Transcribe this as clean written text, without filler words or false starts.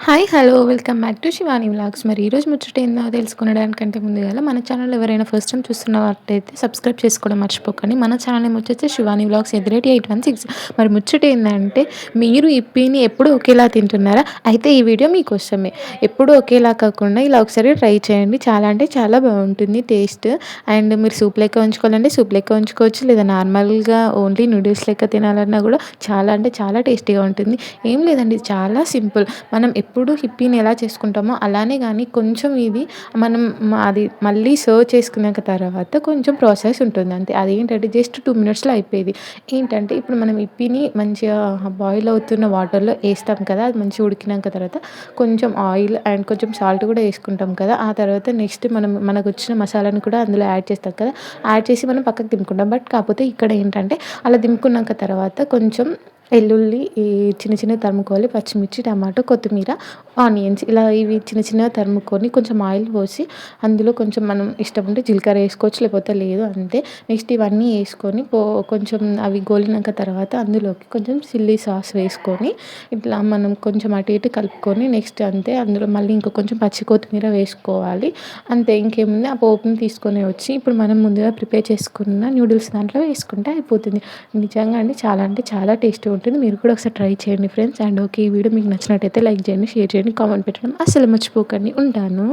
Hi! Hello! Welcome back to Shivani vlogs. మరి ఈరోజు ముచ్చట ఏందో తెలుసుకునడానికంటే ముందుగాల మన ఛానల్ ఎవరైనా ఫస్ట్ టైమ్ చూస్తున్నట్టయితే సబ్స్క్రైబ్ చేసుకోవడం మర్చిపోకండి. మన ఛానల్ నేమ్ వచ్చేసి శివాని వ్లాగ్స్ @816. మరి ముచ్చట ఏందంటే మీరు ఇప్పిని ఎప్పుడు ఒకేలా తింటున్నారా? అయితే ఈ వీడియో మీకోసమే. ఎప్పుడు ఒకేలా కాకుండా ఇలా ఒకసారి ట్రై చేయండి. చాలా అంటే చాలా బాగుంటుంది టేస్ట్. అండ్ మీరు సూప్ లెక్క ఉంచుకోవాలంటే సూప్ లెక్క ఉంచుకోవచ్చు. లేదా నార్మల్‌గా ఓన్లీ నూడిల్స్ లెక్క తినాలన్నా కూడా చాలా అంటే చాలా టేస్టీగా ఉంటుంది. ఏం లేదండి, చాలా సింపుల్. మనం ఎప్పుడు హిప్పీని ఎలా చేసుకుంటామో అలానే గానీ కొంచెం ఇది మనం అది మళ్ళీ సర్వ్ చేసుకున్నాక తర్వాత కొంచెం ప్రాసెస్ ఉంటుంది అంతే. అదేంటంటే జస్ట్ 2 మినిట్స్‌లో అయిపోయేది. ఏంటంటే ఇప్పుడు మనం ఇప్పిని మంచిగా బాయిల్ అవుతున్న వాటర్‌లో ఏస్తాం కదా! అది మంచిగా ఉడికినాక తర్వాత కొంచెం ఆయిల్ అండ్ కొంచెం సాల్ట్ కూడా ఏసుకుంటాం కదా! ఆ తర్వాత నెక్స్ట్ మనకొచ్చిన మసాలాను కూడా అందులో యాడ్ చేస్తాం కదా! యాడ్ చేసి మనం పక్కకు దింపుకుంటాం. బట్ కాపోతే ఇక్కడ ఏంటంటే అలా దింపుకున్నాక తర్వాత కొంచెం ఎల్లుల్లి చిన్న చిన్నగా తరుముకోవాలి. పచ్చిమిర్చి, టమాటో, కొత్తిమీర, ఆనియన్స్ ఇలా ఇవి చిన్న చిన్నగా తరుముకొని కొంచెం ఆయిల్ పోసి అందులో కొంచెం మనం ఇష్టం ఉంటే జీలకర్ర ఏసుకోవచ్చు. లేకపోతే లేదు అంతే. నెక్స్ట్ ఇవన్నీ ఏసుకొని కొంచెం అవి గోలినాక తర్వాత అందులోకి కొంచెం చిల్లీ సాస్ వేసుకొని ఇట్లా మనం కొంచెం అటు ఇటు కలుపుకొని నెక్స్ట్ అంతే అందులో మళ్ళీ ఇంక కొంచెం పచ్చి కొత్తిమీర వేసుకోవాలి. అంతే ఇంకేముంది ఆ పోపుని తీసుకొని వచ్చి ఇప్పుడు మనం ముందుగా ప్రిపేర్ చేసుకున్న నూడిల్స్ దాంట్లో వేసుకుంటే అయిపోతుంది. నిజంగా అండి చాలా అంటే చాలా టేస్టీగా ఉంటుంది. మీరు కూడా ఒకసారి ట్రై చేయండి ఫ్రెండ్స్. అండ్ ఓకే, ఈ వీడియో మీకు నచ్చినట్టయితే లైక్ చేయండి, షేర్ చేయండి, కామెంట్ పెట్టడం అస్సలు మర్చిపోకండి. ఉంటాను.